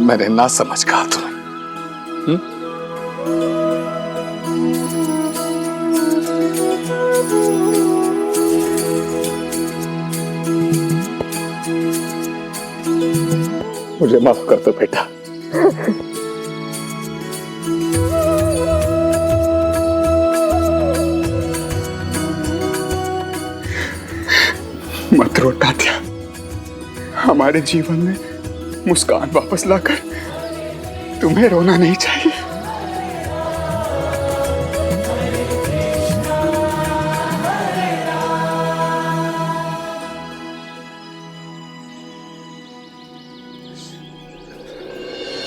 मैंने ना समझ कहा तुम्हें। मुझे माफ कर दो बेटा। मत रो तात्या, हमारे जीवन में मुस्कान वापस लाकर तुम्हें रोना नहीं चाहिए।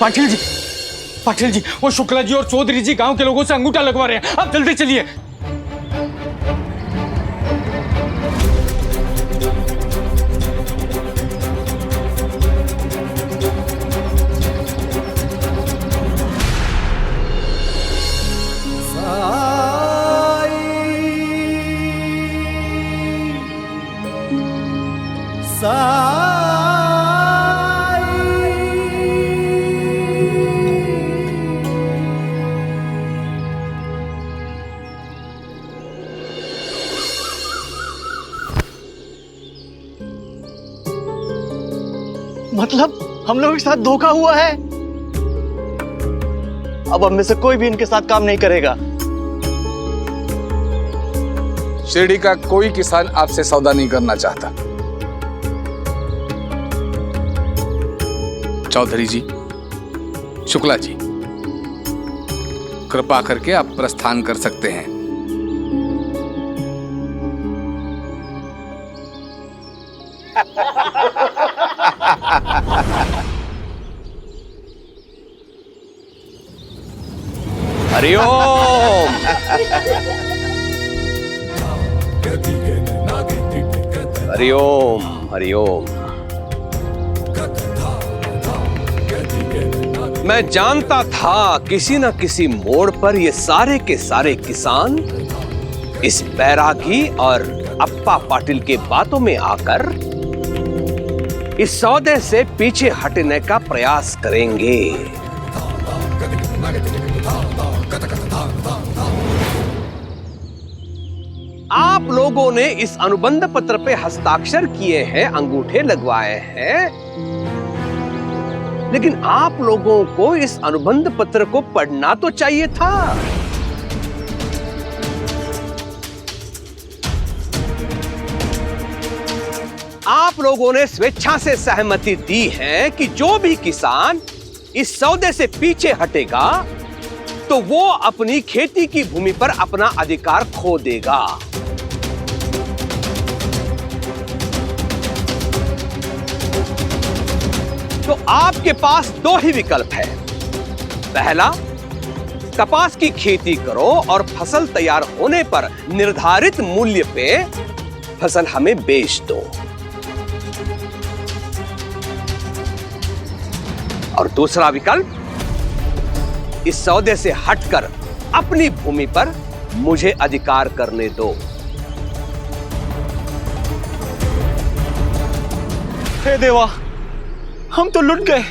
पाटिल जी, वो शुक्ला जी और चौधरी जी गांव के लोगों से अंगूठा लगवा रहे हैं। आप जल्दी चलिए। मतलब हम लोगों के साथ धोखा हुआ है। अब हम में से कोई भी इनके साथ काम नहीं करेगा। शिरडी का कोई किसान आपसे सौदा नहीं करना चाहता। चौधरी जी, शुक्ला जी, कृपा करके आप प्रस्थान कर सकते हैं। हरिओम। हरिओम हरिओम। मैं जानता था किसी न किसी मोड़ पर ये सारे के सारे किसान इस बैरागी और अप्पा पाटिल के बातों में आकर इस सौदे से पीछे हटने का प्रयास करेंगे। आप लोगों ने इस अनुबंध पत्र पे हस्ताक्षर किए हैं, अंगूठे लगवाए हैं, लेकिन आप लोगों को इस अनुबंध पत्र को पढ़ना तो चाहिए था। आप लोगों ने स्वेच्छा से सहमति दी है कि जो भी किसान इस सौदे से पीछे हटेगा तो वो अपनी खेती की भूमि पर अपना अधिकार खो देगा। तो आपके पास दो ही विकल्प है। पहला, कपास की खेती करो और फसल तैयार होने पर निर्धारित मूल्य पे फसल हमें बेच दो, और दूसरा विकल्प, इस सौदे से हटकर अपनी भूमि पर मुझे अधिकार करने दो। हे देवा, हम तो लुट गए।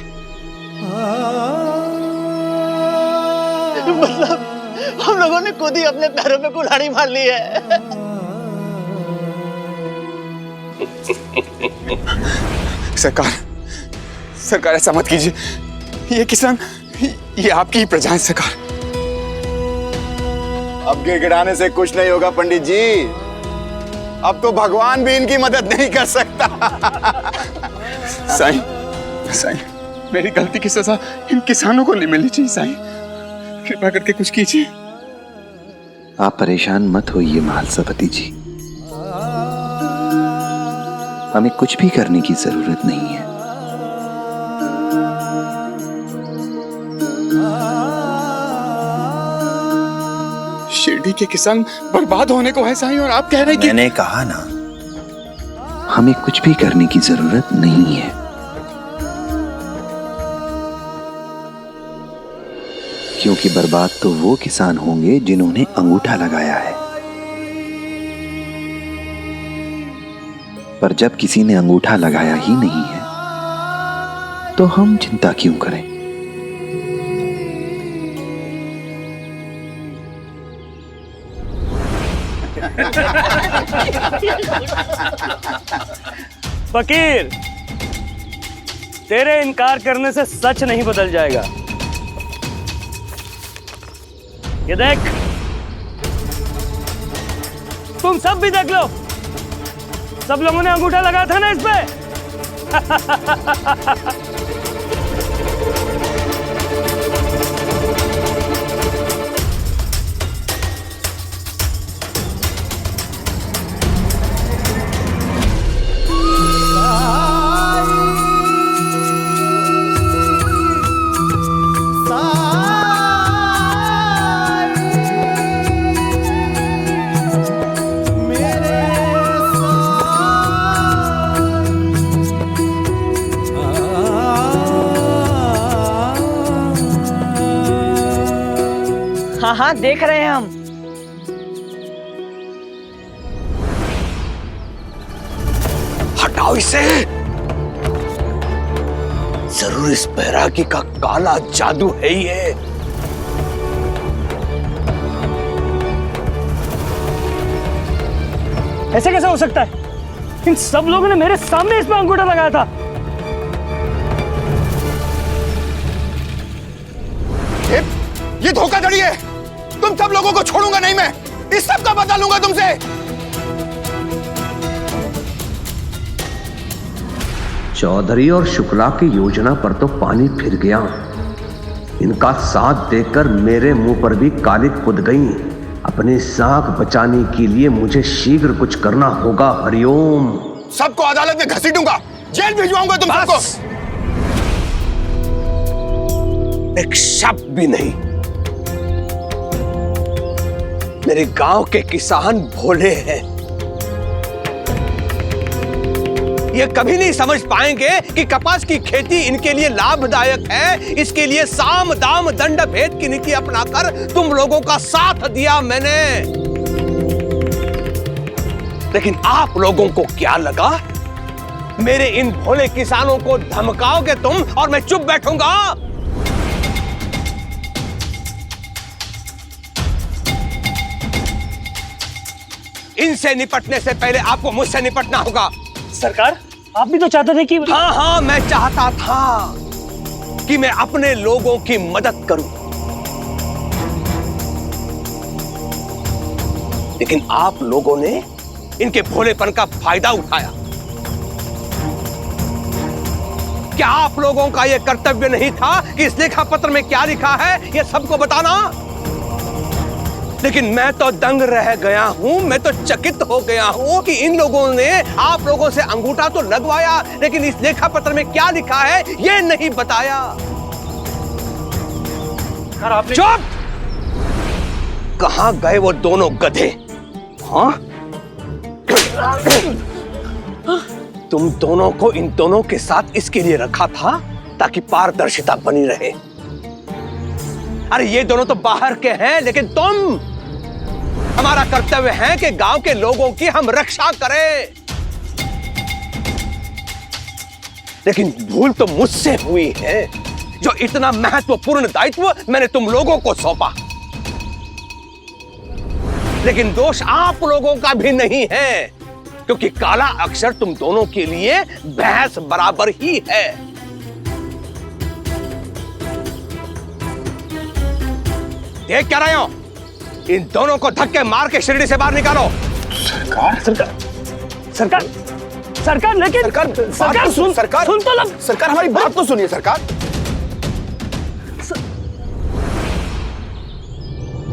मतलब हम लोगों ने खुद ही अपने पैरों पे कुल्हाड़ी मार ली है। सरकार ऐसा मत कीजिए। ये किसान, ये आपकी ही प्रजा है सरकार। अब गिड़गिड़ाने से कुछ नहीं होगा पंडित जी। अब तो भगवान भी इनकी मदद नहीं कर सकता। साईं, मेरी गलती की सजा इन किसानों को नहीं मिलनी चाहिए। साईं, कृपा करके कुछ कीजिए। आप परेशान मत होइए महालसापति जी, हमें कुछ भी करने की जरूरत नहीं है। शिरडी के किसान बर्बाद होने को है साईं, और आप कह रहे हैं कि मैंने कहा ना, हमें कुछ भी करने की जरूरत नहीं है। क्योंकि बर्बाद तो वो किसान होंगे जिन्होंने अंगूठा लगाया है। पर जब किसी ने अंगूठा लगाया ही नहीं है तो हम चिंता क्यों करें। फकीर, तेरे इनकार करने से सच नहीं बदल जाएगा। ये देख, तुम सब भी देख लो, सब लोगों ने अंगूठा लगाया था ना इस पे। हाँ हाँ देख रहे हैं हम। हटाओ इसे। जरूर इस बैरागी का काला जादू है ये। ऐसे कैसे हो सकता है? इन सब लोगों ने मेरे सामने इस पे अंगूठा लगाया था। ये धोखाधड़ी है। तुम सब लोगों को छोड़ूंगा नहीं मैं। इस सब का बदला लूंगा तुमसे। चौधरी और शुक्ला की योजना पर तो पानी फिर गया। इनका साथ देकर मेरे मुंह पर भी काली खुद गई। अपनी साख बचाने के लिए मुझे शीघ्र कुछ करना होगा। हरिओम। सबको अदालत में घसीटूंगा, जेल भिजवाऊंगा तुम सबको। एक शब्द भी नहीं। मेरे गांव के किसान भोले हैं। ये कभी नहीं समझ पाएंगे कि कपास की खेती इनके लिए लाभदायक है। इसके लिए साम दाम दंड भेद की नीति अपनाकर तुम लोगों का साथ दिया मैंने। लेकिन आप लोगों को क्या लगा मेरे इन भोले किसानों को धमकाओगे तुम और मैं चुप बैठूंगा? इनसे निपटने से पहले आपको मुझसे निपटना होगा। सरकार, आप भी तो चाहते थे कि... हाँ हाँ, मैं चाहता था कि मैं अपने लोगों की मदद करूं, लेकिन आप लोगों ने इनके भोलेपन का फायदा उठाया। क्या आप लोगों का यह कर्तव्य नहीं था कि इस लेखा पत्र में क्या लिखा है यह सबको बताना? लेकिन मैं तो दंग रह गया हूं, मैं तो चकित हो गया हूं कि इन लोगों ने आप लोगों से अंगूठा तो लगवाया, लेकिन इस लेखा पत्र में क्या लिखा है यह नहीं बताया। चुप! कहां गए वो दोनों गधे? हाँ? तुम दोनों को इन दोनों के साथ इसके लिए रखा था ताकि पारदर्शिता बनी रहे। अरे ये दोनों तो बाहर के हैं, लेकिन तुम, हमारा कर्तव्य है कि गांव के लोगों की हम रक्षा करें। लेकिन भूल तो मुझसे हुई है जो इतना महत्वपूर्ण दायित्व मैंने तुम लोगों को सौंपा। लेकिन दोष आप लोगों का भी नहीं है, क्योंकि काला अक्षर तुम दोनों के लिए बहस बराबर ही है। देख क्या रहे हो? इन दोनों को धक्के मार के शिरडी से बाहर निकालो। सरकार, सरकार, सरकार, लेकिन सरकार सुन तो लो। सरकार हमारी बात तो सुनिए सरकार।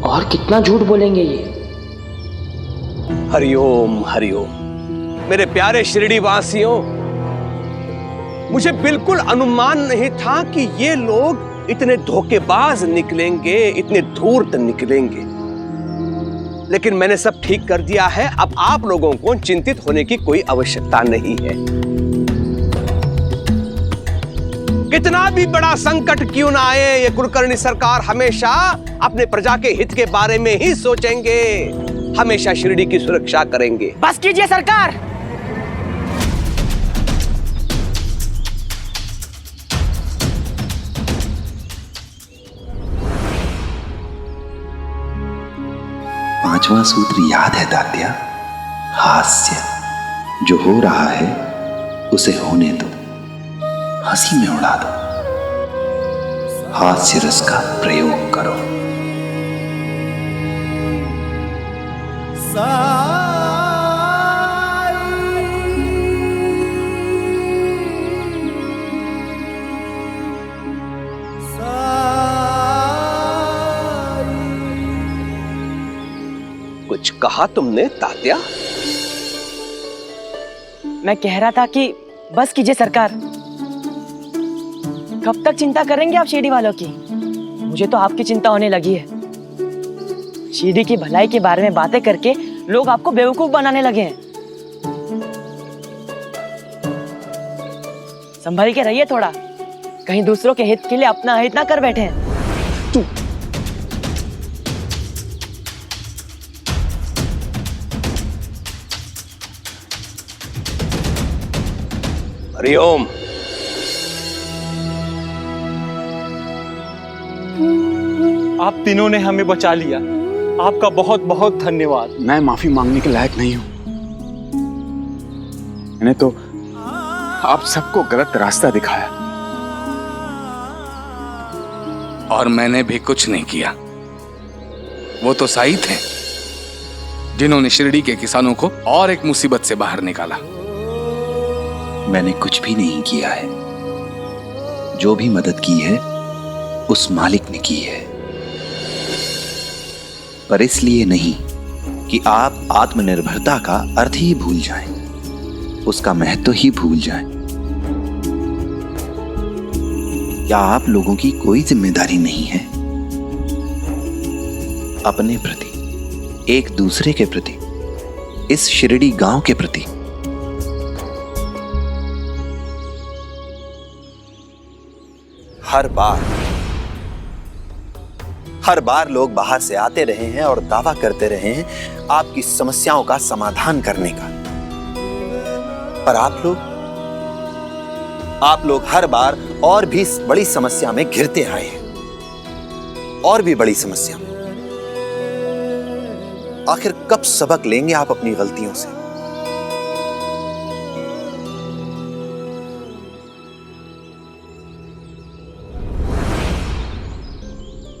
और कितना झूठ बोलेंगे ये? हरिओम हरिओम। मेरे प्यारे शिरडी वासियों, मुझे बिल्कुल अनुमान नहीं था कि ये लोग इतने धोखेबाज निकलेंगे, इतने धूर्त निकलेंगे। लेकिन मैंने सब ठीक कर दिया है। अब आप लोगों को चिंतित होने की कोई आवश्यकता नहीं है। कितना भी बड़ा संकट क्यों ना आए, ये कुलकर्णी सरकार हमेशा अपने प्रजा के हित के बारे में ही सोचेंगे, हमेशा शिरडी की सुरक्षा करेंगे। बस कीजिए सरकार। पांचवा सूत्र याद है तात्या? हास्य। जो हो रहा है उसे होने दो, हंसी में उड़ा दो, हास्य रस का प्रयोग करो। कुछ कहा तुमने तात्या? मैं कह रहा था कि बस कीजिए सरकार। कब तक चिंता करेंगे आप शिरडी वालों की? मुझे तो आपकी चिंता होने लगी है। शिरडी की भलाई के बारे में बातें करके लोग आपको बेवकूफ बनाने लगे हैं। संभल के रहिए थोड़ा, कहीं दूसरों के हित के लिए अपना हित ना कर बैठे हैं। हरिओम। आप तीनों ने हमें बचा लिया, आपका बहुत बहुत धन्यवाद। मैं माफी मांगने के लायक नहीं हूं। मैंने तो आप सबको गलत रास्ता दिखाया। और मैंने भी कुछ नहीं किया। वो तो साई थे जिन्होंने शिरडी के किसानों को और एक मुसीबत से बाहर निकाला। मैंने कुछ भी नहीं किया है। जो भी मदद की है उस मालिक ने की है, पर इसलिए नहीं कि आप आत्मनिर्भरता का अर्थ ही भूल जाएं, उसका महत्व ही भूल जाएं। क्या आप लोगों की कोई जिम्मेदारी नहीं है अपने प्रति, एक दूसरे के प्रति, इस शिरडी गांव के प्रति? हर बार लोग बाहर से आते रहे हैं और दावा करते रहे हैं आपकी समस्याओं का समाधान करने का, पर आप लोग हर बार और भी बड़ी समस्या में घिरते आए हैं, और भी बड़ी समस्या में। आखिर कब सबक लेंगे आप अपनी गलतियों से?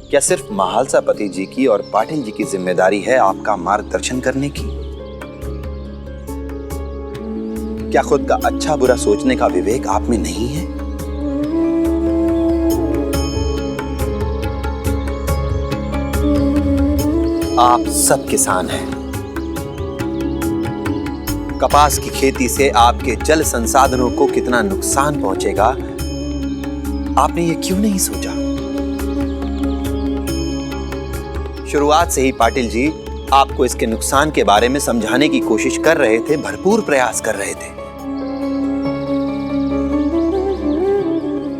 क्या सिर्फ महालसा पति जी की और पाटिल जी की जिम्मेदारी है आपका मार्गदर्शन करने की? क्या खुद का अच्छा बुरा सोचने का विवेक आप में नहीं है? आप सब किसान हैं। कपास की खेती से आपके जल संसाधनों को कितना नुकसान पहुंचेगा, आपने ये क्यों नहीं सोचा? शुरुआत से ही पाटिल जी आपको इसके नुकसान के बारे में समझाने की कोशिश कर रहे थे, भरपूर प्रयास कर रहे थे,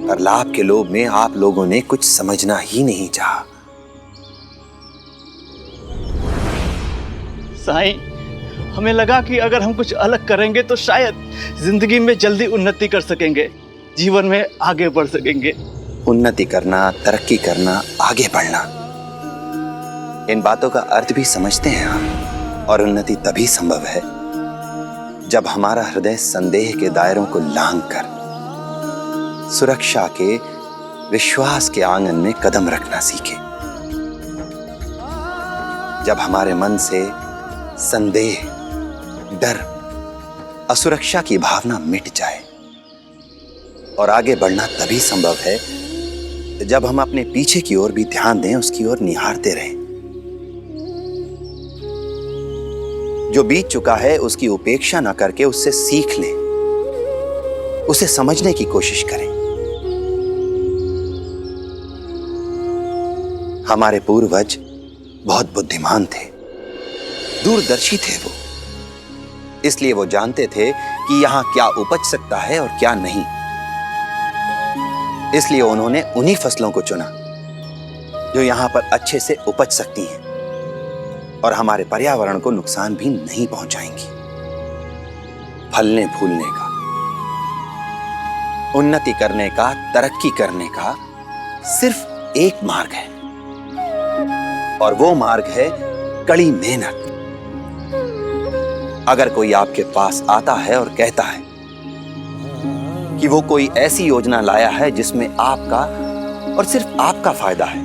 पर लाभ के लोभ में आप लोगों ने कुछ समझना ही नहीं चाहा। साईं, हमें लगा कि अगर हम कुछ अलग करेंगे तो शायद जिंदगी में जल्दी उन्नति कर सकेंगे, जीवन में आगे बढ़ सकेंगे। उन्नति करना, तरक्की करना, आगे बढ़ना, इन बातों का अर्थ भी समझते हैं हम। और उन्नति तभी संभव है जब हमारा हृदय संदेह के दायरों को लांघकर सुरक्षा के, विश्वास के आंगन में कदम रखना सीखे। जब हमारे मन से संदेह, डर, असुरक्षा की भावना मिट जाए। और आगे बढ़ना तभी संभव है जब हम अपने पीछे की ओर भी ध्यान दें, उसकी ओर निहारते रहें। जो बीत चुका है उसकी उपेक्षा न करके उससे सीख लें, उसे समझने की कोशिश करें। हमारे पूर्वज बहुत बुद्धिमान थे, दूरदर्शी थे वो, इसलिए वो जानते थे कि यहां क्या उपज सकता है और क्या नहीं। इसलिए उन्होंने उन्हीं फसलों को चुना जो यहां पर अच्छे से उपज सकती हैं और हमारे पर्यावरण को नुकसान भी नहीं पहुंचाएंगी। फलने फूलने का, उन्नति करने का, तरक्की करने का सिर्फ एक मार्ग है, और वो मार्ग है कड़ी मेहनत। अगर कोई आपके पास आता है और कहता है कि वो कोई ऐसी योजना लाया है जिसमें आपका और सिर्फ आपका फायदा है,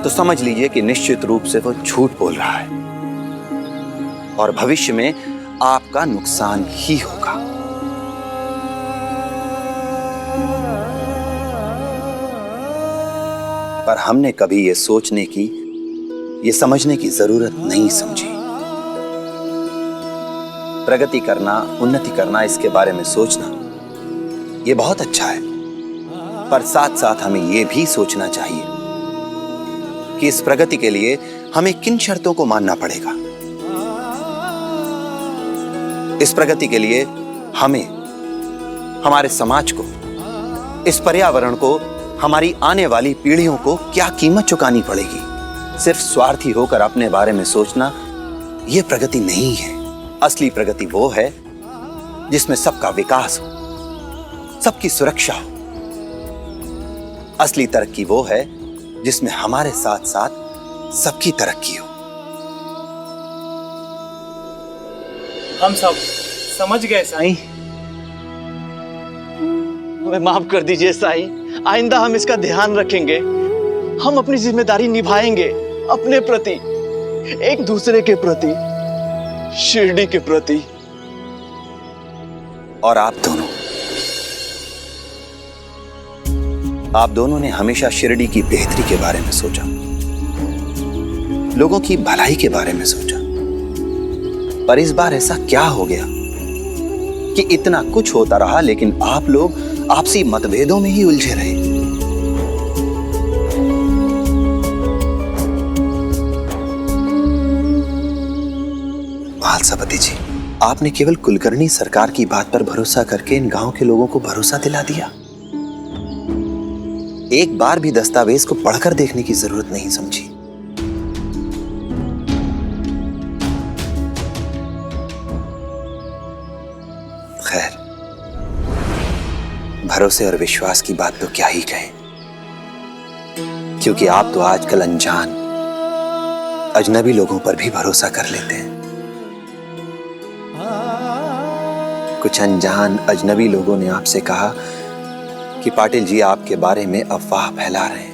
तो समझ लीजिए कि निश्चित रूप से वो झूठ बोल रहा है और भविष्य में आपका नुकसान ही होगा। पर हमने कभी ये सोचने की, ये समझने की जरूरत नहीं समझी। प्रगति करना, उन्नति करना, इसके बारे में सोचना ये बहुत अच्छा है, पर साथ साथ हमें ये भी सोचना चाहिए कि इस प्रगति के लिए हमें किन शर्तों को मानना पड़ेगा। इस प्रगति के लिए हमें, हमारे समाज को, इस पर्यावरण को, हमारी आने वाली पीढ़ियों को क्या कीमत चुकानी पड़ेगी। सिर्फ स्वार्थी होकर अपने बारे में सोचना यह प्रगति नहीं है। असली प्रगति वो है जिसमें सबका विकास हो, सबकी सुरक्षा हो। असली तरक्की वो है जिसमें हमारे साथ साथ सबकी तरक्की हो। हम सब समझ गए साईं। हमें माफ कर दीजिए साईं, आइंदा हम इसका ध्यान रखेंगे। हम अपनी जिम्मेदारी निभाएंगे, अपने प्रति, एक दूसरे के प्रति, शिरडी के प्रति। और आप दोनों ने हमेशा शिरडी की बेहतरी के बारे में सोचा, लोगों की भलाई के बारे में सोचा। पर इस बार ऐसा क्या हो गया कि इतना कुछ होता रहा लेकिन आप लोग आपसी मतभेदों में ही उलझे रहे। महालसापति जी, आपने केवल कुलकर्णी सरकार की बात पर भरोसा करके इन गांव के लोगों को भरोसा दिला दिया। एक बार भी दस्तावेज को पढ़कर देखने की जरूरत नहीं समझी। खैर, भरोसे और विश्वास की बात तो क्या ही कहें, क्योंकि आप तो आजकल अनजान, अजनबी लोगों पर भी भरोसा कर लेते हैं। कुछ अनजान अजनबी लोगों ने आपसे कहा कि पाटिल जी आपके बारे में अफवाह फैला रहे हैं।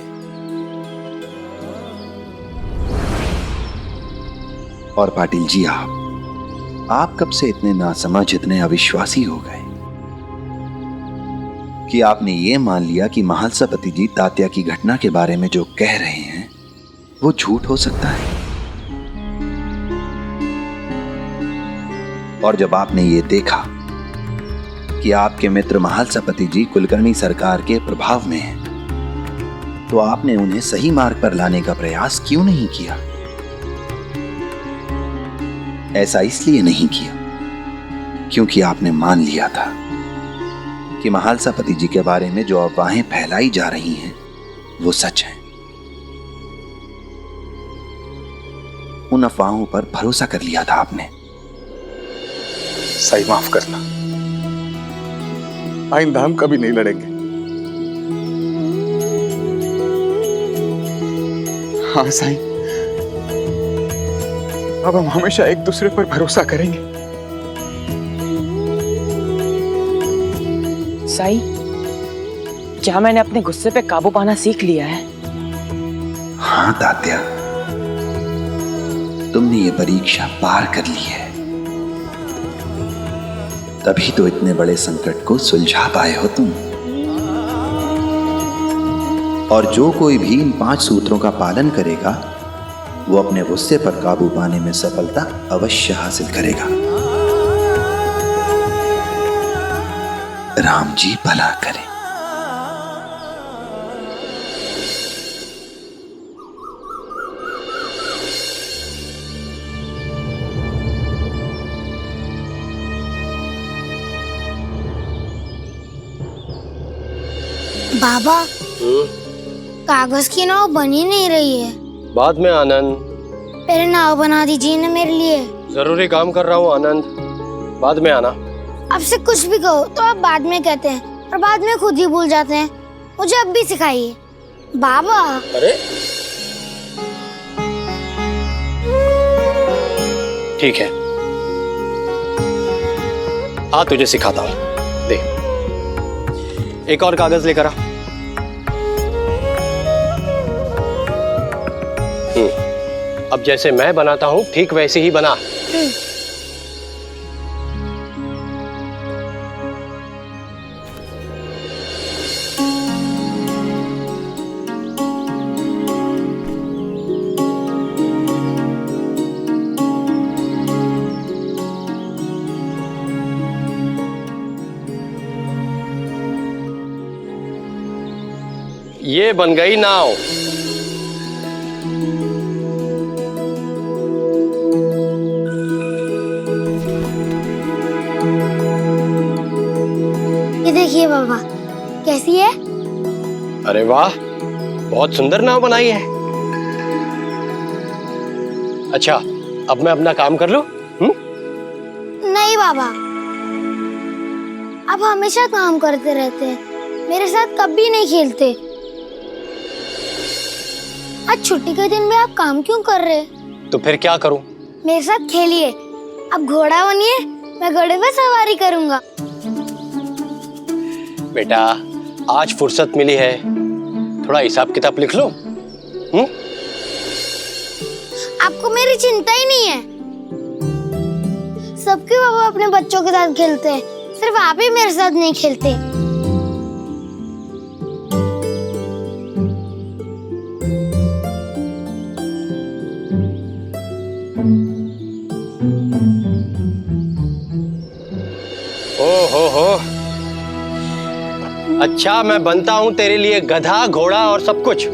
और पाटिल जी, आप कब से इतने नासमझ, इतने अविश्वासी हो गए कि आपने ये मान लिया कि महालसापति जी तात्या की घटना के बारे में जो कह रहे हैं वो झूठ हो सकता है। और जब आपने ये देखा कि आपके मित्र महालसापति जी कुलकर्णी सरकार के प्रभाव में हैं, तो आपने उन्हें सही मार्ग पर लाने का प्रयास क्यों नहीं किया? ऐसा इसलिए नहीं किया क्योंकि आपने मान लिया था कि महालसापति जी के बारे में जो अफवाहें फैलाई जा रही हैं वो सच है। उन अफवाहों पर भरोसा कर लिया था आपने। साईं, माफ करना, आइंदा हम कभी नहीं लड़ेंगे। हाँ साईं, अब हम हमेशा एक दूसरे पर भरोसा करेंगे। साईं, क्या मैंने अपने गुस्से पे काबू पाना सीख लिया है? हाँ तात्या, तुमने ये परीक्षा पार कर ली है, तभी तो इतने बड़े संकट को सुलझा पाए हो तुम। और जो कोई भी इन 5 सूत्रों का पालन करेगा वो अपने गुस्से पर काबू पाने में सफलता अवश्य हासिल करेगा। राम जी भला करें। बाबा, कागज की नाव बनी नहीं रही है। बाद में आनंद, पहले नाव बना दीजिए ना मेरे लिए। जरूरी काम कर रहा हूँ आनंद, बाद में आना। आपसे कुछ भी कहो तो आप बाद में कहते हैं और बाद में खुद ही भूल जाते हैं। मुझे अब भी सिखाइए बाबा। अरे ठीक है, हाँ तुझे सिखाता हूं। दे, एक और कागज लेकर आ। अब जैसे मैं बनाता हूं ठीक वैसे ही बना। ये बन गई नाव। ये देखिए बाबा, कैसी है? अरे वाह, बहुत सुंदर नाव बनाई है। अच्छा, अब मैं अपना काम कर लूं? नहीं बाबा, आप हमेशा काम करते रहते हैं, मेरे साथ कभी नहीं खेलते। आज छुट्टी के दिन में आप काम क्यों कर रहे? तो फिर क्या करूं? मेरे साथ खेलिए। आप घोड़ा बनिए, मैं घोड़े पे सवारी करूंगा। बेटा, आज फुर्सत मिली है, थोड़ा हिसाब किताब लिख लो। आपको मेरी चिंता ही नहीं है। सबके बाबा अपने बच्चों के साथ खेलते हैं, सिर्फ आप ही मेरे साथ नहीं खेलते। हो अच्छा, मैं बनता हूं तेरे लिए गधा, घोड़ा और सब कुछ।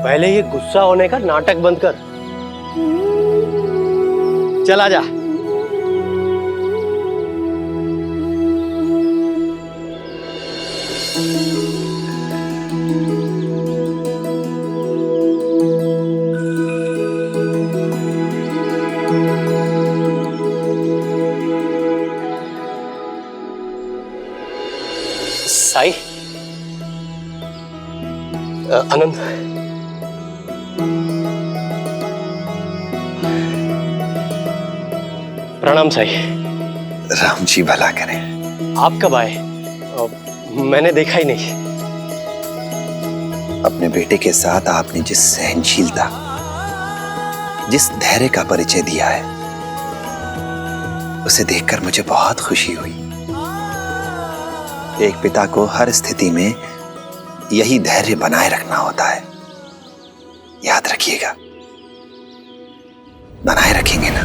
पहले ये गुस्सा होने का नाटक बंद कर। चला जा। साई, आनंद, प्रणाम साई। राम जी भला करें। आप कब आए? मैंने देखा ही नहीं। अपने बेटे के साथ आपने जिस सहनशीलता, जिस धैर्य का परिचय दिया है, उसे देखकर मुझे बहुत खुशी हुई। एक पिता को हर स्थिति में यही धैर्य बनाए रखना होता है। याद रखिएगा, बनाए रखेंगे ना?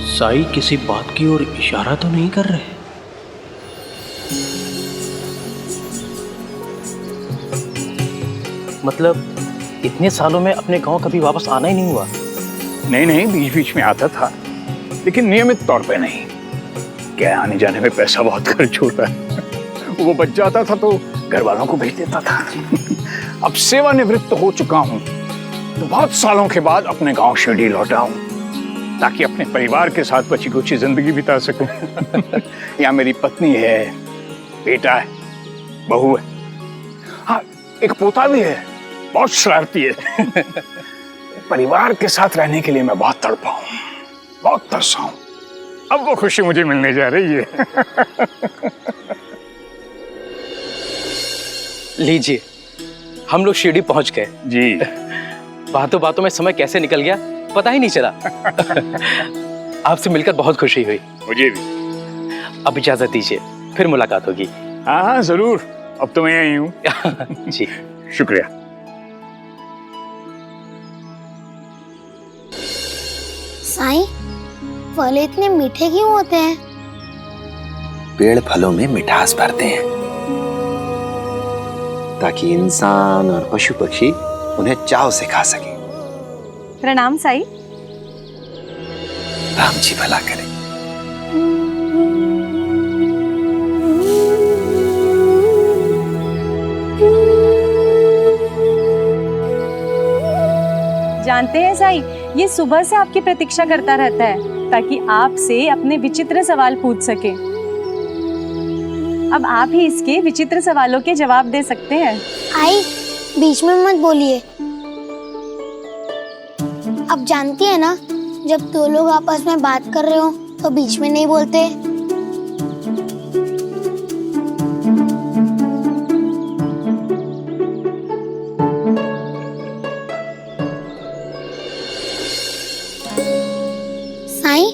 साई किसी बात की ओर इशारा तो नहीं कर रहे? मतलब इतने सालों में अपने गांव कभी वापस आना ही नहीं हुआ? नहीं, बीच बीच में आता था, लेकिन नियमित तौर पे नहीं। क्या आने जाने में पैसा बहुत खर्च होता है। वो बच जाता था तो घर वालों को भेज देता था। अब सेवानिवृत्त हो चुका हूँ तो बहुत सालों के बाद अपने गांव शिरडी लौटा हूँ, ताकि अपने परिवार के साथ बची कुछ जिंदगी बिता सकूं। यहाँ मेरी पत्नी है, बेटा है, बहू है, हाँ एक पोता भी है, बहुत शरारती है। परिवार के साथ रहने के लिए मैं बहुत तड़पा हूँ, बहुत तरसा हूँ। अब वो खुशी मुझे मिलने जा रही है। लीजिए, हम लोग शिरडी पहुंच गए। जी। बातों बातों में समय कैसे निकल गया पता ही नहीं चला। आपसे मिलकर बहुत खुशी हुई। मुझे भी। अब इजाजत दीजिए, फिर मुलाकात होगी। हाँ जरूर, अब तो मैं यही हूँ। जी शुक्रिया। साईं, फल इतने मीठे क्यों होते हैं? पेड़ फलों में मिठास भरते हैं ताकि इंसान और पशु पक्षी उन्हें चाव से खा सके। प्रणाम साई। राम जी भला करें। जानते हैं साई, ये सुबह से आपकी प्रतीक्षा करता रहता है ताकि आपसे अपने विचित्र सवाल पूछ सके। अब आप ही इसके विचित्र सवालों के जवाब दे सकते हैं। आई, बीच में मत बोलिए। अब जानती है ना, जब दो लोग आपस में बात कर रहे हो तो बीच में नहीं बोलते। साईं,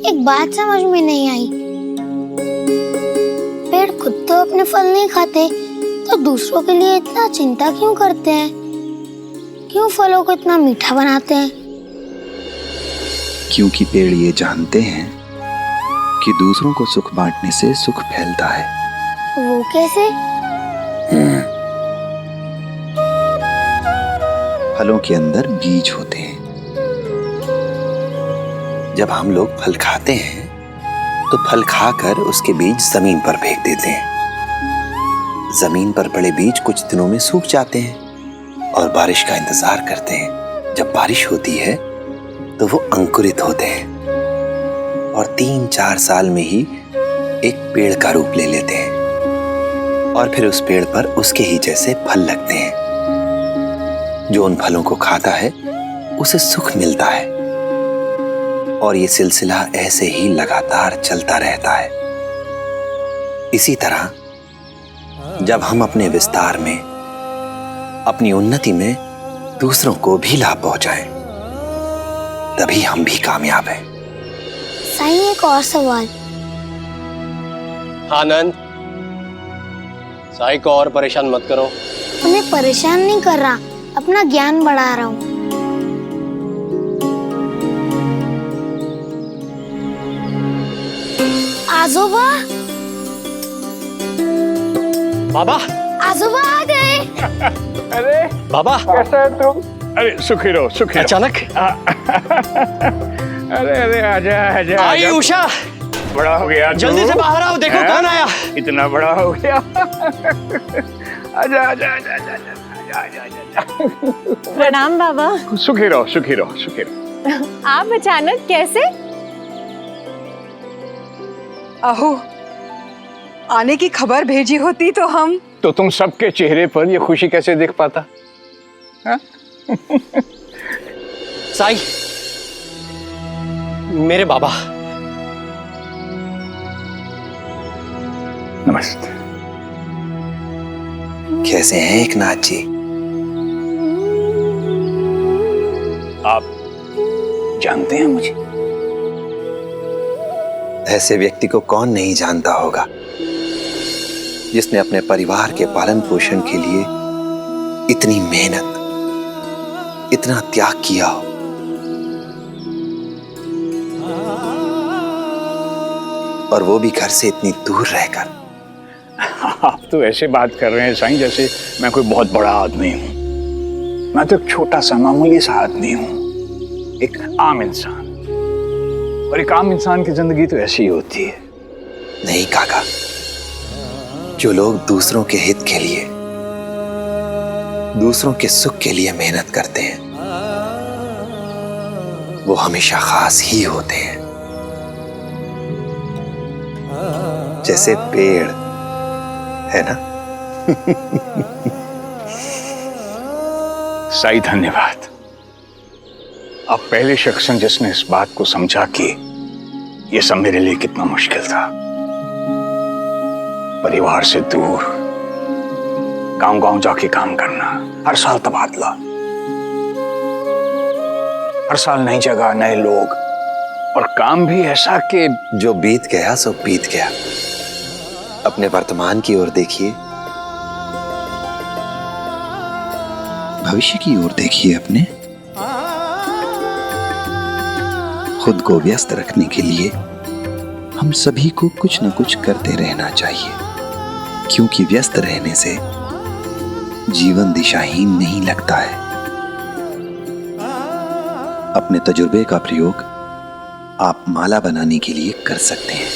एक बात समझ में नहीं आई। पेड़ खुद तो अपने फल नहीं खाते, तो दूसरों के लिए इतना चिंता क्यों करते हैं? क्यों फलों को इतना मीठा बनाते हैं? क्योंकि पेड़ ये जानते हैं कि दूसरों को सुख बांटने से सुख फैलता है। वो कैसे? फलों के अंदर बीज होते हैं। जब हम लोग फल खाते हैं तो फल खाकर उसके बीज जमीन पर फेंक देते हैं। जमीन पर पड़े बीज कुछ दिनों में सूख जाते हैं और बारिश का इंतजार करते हैं। जब बारिश होती है तो वो अंकुरित होते हैं और 3-4 साल में ही एक पेड़ का रूप ले लेते हैं और फिर उस पेड़ पर उसके ही जैसे फल लगते हैं। जो उन फलों को खाता है उसे सुख मिलता है और ये सिलसिला ऐसे ही लगातार चलता रहता है। इसी तरह जब हम अपने विस्तार में, अपनी उन्नति में दूसरों को भी लाभ पहुंचाएं, तभी हम भी कामयाब हैं। साईं, एक और सवाल। आनंद, साई को और परेशान मत करो। उन्हें परेशान नहीं कर रहा, अपना ज्ञान बढ़ा रहा हूँ। आजोबा, बाबा, आजोबा आ गए। अरे बाबा, कैसा है तुम? अरे सुखी रहो, सुखी रहो। अचानक? अरे अरे आजा आजा आई आजा। उषा, बड़ा हो गया तू। जल्दी से बाहर आओ, देखो कौन आया। इतना बड़ा हो गया। आजा आजा आजा आजा आजा आजा आजा। प्रणाम बाबा। सुखी रहो, सुखी रहो, सुखी रहो। आप अचानक कैसे? अहो, आने की खबर भेजी होती तो हम। तो तुम सबके चेहरे पर ये खुशी कैसे देख पाता? हाँ? साई, मेरे बाबा। नमस्ते। कैसे हैं एकनाथ जी? आप जानते हैं मुझे? ऐसे व्यक्ति को कौन नहीं जानता होगा जिसने अपने परिवार के पालन पोषण के लिए इतनी मेहनत, इतना त्याग किया हो। और वो भी घर से इतनी दूर रहकर। आप तो ऐसे बात कर रहे हैं साईं जैसे मैं कोई बहुत बड़ा आदमी हूं। मैं तो एक छोटा सा मामूली सा आदमी हूं, एक आम इंसान। और एक आम इंसान की जिंदगी तो ऐसी ही होती है। नहीं काका, जो लोग दूसरों के हित के लिए, दूसरों के सुख के लिए मेहनत करते हैं, वो हमेशा खास ही होते हैं। जैसे पेड़ है ना। साईं धन्यवाद। आप पहले शख्स हैं जिसने इस बात को समझा कि ये सब मेरे लिए कितना मुश्किल था। परिवार से दूर, गांव-गांव जाके काम करना, हर साल तबादला, हर साल नई जगह, नए लोग, और काम भी ऐसा कि जो बीत गया सो बीत गया। अपने वर्तमान की ओर देखिए, भविष्य की ओर देखिए। अपने खुद को व्यस्त रखने के लिए हम सभी को कुछ न कुछ करते रहना चाहिए, क्योंकि व्यस्त रहने से जीवन दिशाहीन नहीं लगता है। अपने तजुर्बे का प्रयोग आप माला बनाने के लिए कर सकते हैं।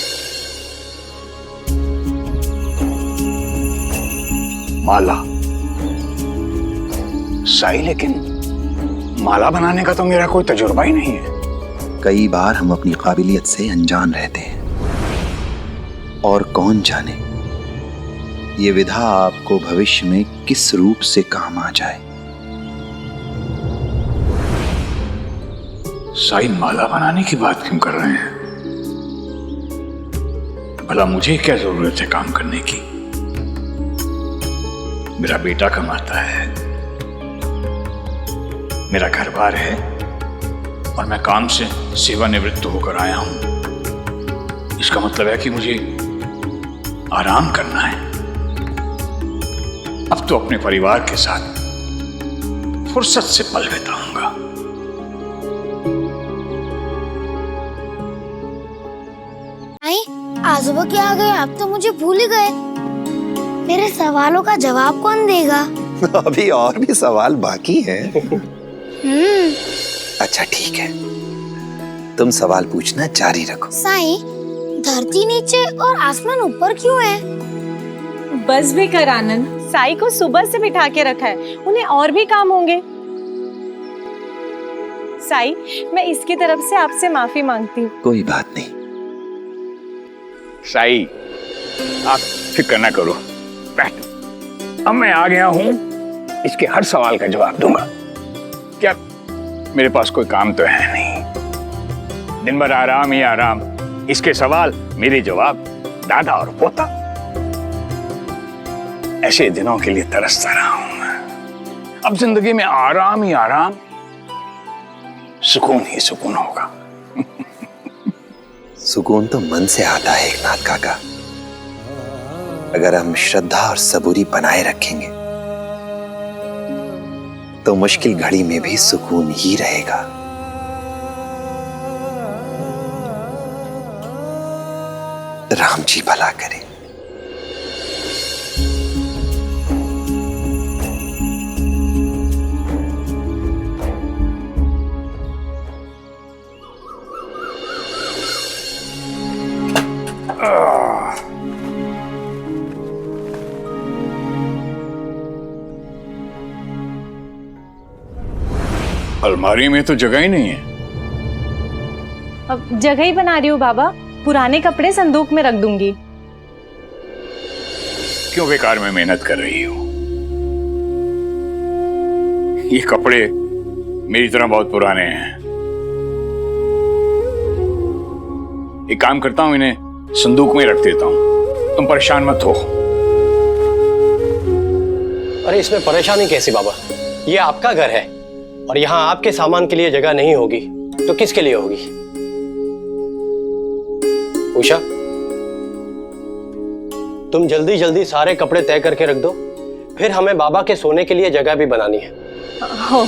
माला? साईं, लेकिन माला बनाने का तो मेरा कोई तजुर्बा ही नहीं है। कई बार हम अपनी काबिलियत से अनजान रहते हैं, और कौन जाने ये विधा आपको भविष्य में किस रूप से काम आ जाए। साईं माला बनाने की बात क्यों कर रहे हैं? भला मुझे क्या जरूरत है काम करने की? मेरा बेटा कमाता है, मेरा घर बार है, और मैं काम से सेवानिवृत्त होकर आया हूं। इसका मतलब है कि मुझे आराम करना है। अब तो अपने परिवार के साथ फुर्सत से पल बिताऊंगा। आजोबा क्या आ गए? आप तो मुझे भूल ही गए। मेरे सवालों का जवाब कौन देगा? अभी और भी सवाल बाकी हैं। अच्छा ठीक है, तुम सवाल पूछना जारी रखो। साईं, धरती नीचे और आसमान ऊपर क्यों है? बस भी कर आनंद, साई को सुबह से बिठा के रखा है, उन्हें और भी काम होंगे। साई, मैं इसकी तरफ से आपसे माफी मांगती हूँ। कोई बात नहीं। साई, आप फिक्र ना करो, बैठ। अब मैं आ गया हूं, इसके हर सवाल का जवाब दूंगा। क्या मेरे पास कोई काम तो है नहीं, दिन भर आराम ही आराम, इसके सवाल मेरे जवाब, दादा और पोता। ऐसे दिनों के लिए तरसता रहा हूं मैं। अब जिंदगी में आराम ही आराम, सुकून ही सुकून होगा। सुकून तो मन से आता है एकनाथ काका। अगर हम श्रद्धा और सबूरी बनाए रखेंगे तो मुश्किल घड़ी में भी सुकून ही रहेगा। राम जी भला करे। अलमारी में तो जगह ही नहीं है। अब जगह ही बना रही हूँ बाबा, पुराने कपड़े संदूक में रख दूंगी। क्यों बेकार में मेहनत कर रही हो? ये कपड़े मेरी तरह बहुत पुराने हैं। एक काम करता हूं, इन्हें संदूक में रख देता हूं, तुम परेशान मत हो। अरे इसमें परेशानी कैसी बाबा? ये आपका घर है और यहाँ आपके सामान के लिए जगह नहीं होगी तो किसके लिए होगी? उषा, तुम जल्दी जल्दी सारे कपड़े तय करके रख दो, फिर हमें बाबा के सोने के लिए जगह भी बनानी है। हो।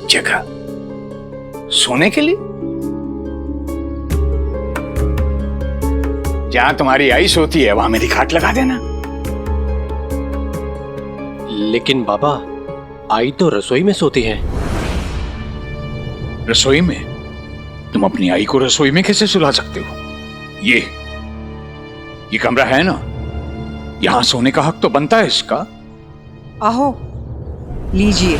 जगह सोने के लिए? जहां तुम्हारी आई सोती है वहां मेरी खाट लगा देना। लेकिन बाबा, आई तो रसोई में सोती है। रसोई में? तुम अपनी आई को रसोई में कैसे सुला सकते हो? ये कमरा है ना, यहां सोने का हक तो बनता है इसका। आहो, लीजिए।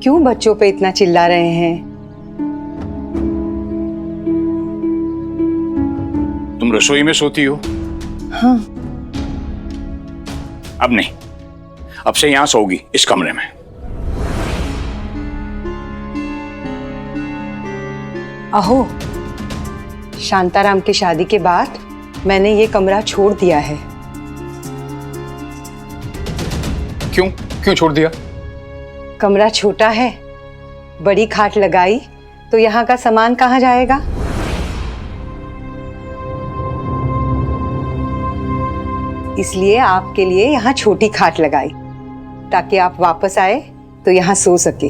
क्यों बच्चों पे इतना चिल्ला रहे हैं? तुम रसोई में सोती हो? हाँ। अब नहीं, अब से यहां सोगी, इस कमरे में। आहो, शांताराम की शादी के बाद मैंने ये कमरा छोड़ दिया है। क्यों छोड़ दिया? कमरा छोटा है, बड़ी खाट लगाई तो यहाँ का सामान कहाँ जाएगा? इसलिए आपके लिए यहाँ छोटी खाट लगाई ताकि आप वापस आए तो यहाँ सो सके।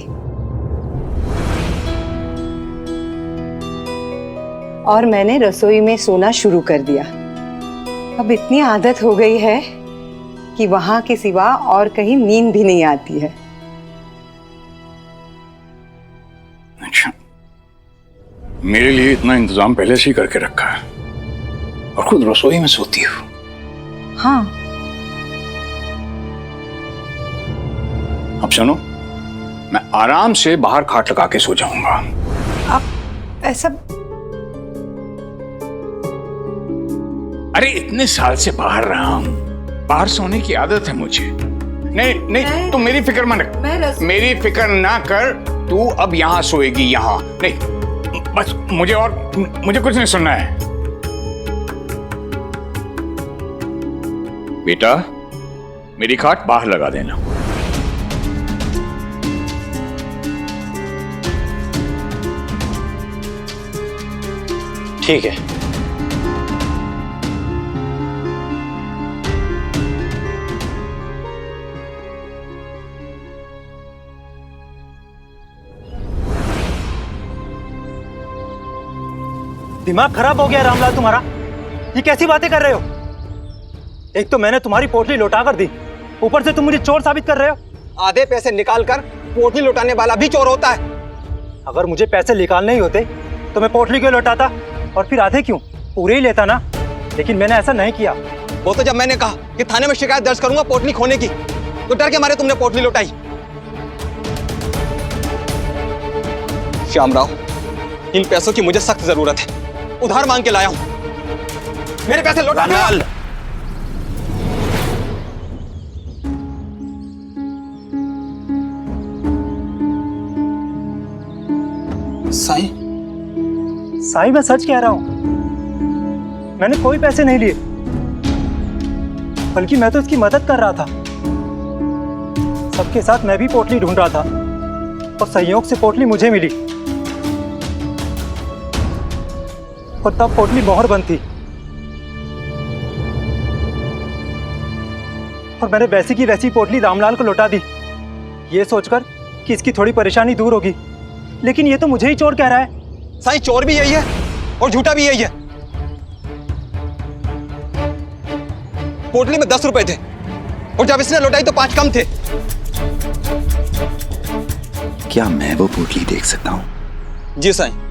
और मैंने रसोई में सोना शुरू कर दिया। अब इतनी आदत हो गई है कि वहां के सिवा और कहीं नींद भी नहीं आती है। अच्छा, मेरे लिए इतना इंतजाम पहले से ही करके रखा है और खुद रसोई में सोती हो? हाँ। अब सुनो, मैं आराम से बाहर खाट लगा के सो जाऊंगा। आप ऐसा अरे इतने साल से बाहर रहा हूं, बाहर सोने की आदत है मुझे। नहीं नहीं, तू मेरी फिक्र मत कर, मेरी फिक्र ना कर। तू अब यहाँ सोएगी, यहाँ नहीं। बस मुझे कुछ नहीं सुनना है। बेटा, मेरी खाट बाहर लगा देना। ठीक है। दिमाग खराब हो गया रामलाल तुम्हारा, ये कैसी बातें कर रहे हो? एक तो मैंने तुम्हारी पोटली लौटा कर दी, ऊपर से तुम मुझे चोर साबित कर रहे हो। आधे पैसे निकालकर पोटली लौटाने वाला भी चोर होता है। अगर मुझे पैसे निकालने ही होते तो मैं पोटली क्यों लौटाता, और फिर आधे क्यों, पूरे ही लेता ना। लेकिन मैंने ऐसा नहीं किया। वो तो जब मैंने कहा कि थाने में शिकायत दर्ज करूंगा पोटली खोने की, तो डर के मारे तुमने पोटली लौटाई। श्यामराव, इन पैसों की मुझे सख्त जरूरत है, उधार मांग के लाया हूं, मेरे पैसे लौटा दो। साईं, मैं सच कह रहा हूं, मैंने कोई पैसे नहीं लिए, बल्कि मैं तो इसकी मदद कर रहा था। सबके साथ मैं भी पोटली ढूंढ रहा था और संयोग से पोटली मुझे मिली, और तब पोटली मोहर बंद थी, और मैंने वैसी की वैसी पोटली रामलाल को लौटा दी, ये सोचकर कि इसकी थोड़ी परेशानी दूर होगी। लेकिन ये तो मुझे ही चोर कह रहा है। साईं, चोर भी यही है और झूठा भी यही है। पोटली में 10 रुपए थे, और जब इसने लौटाई तो 5 कम थे। क्या मैं वो पोटली देख सकता हूं? जी साईं।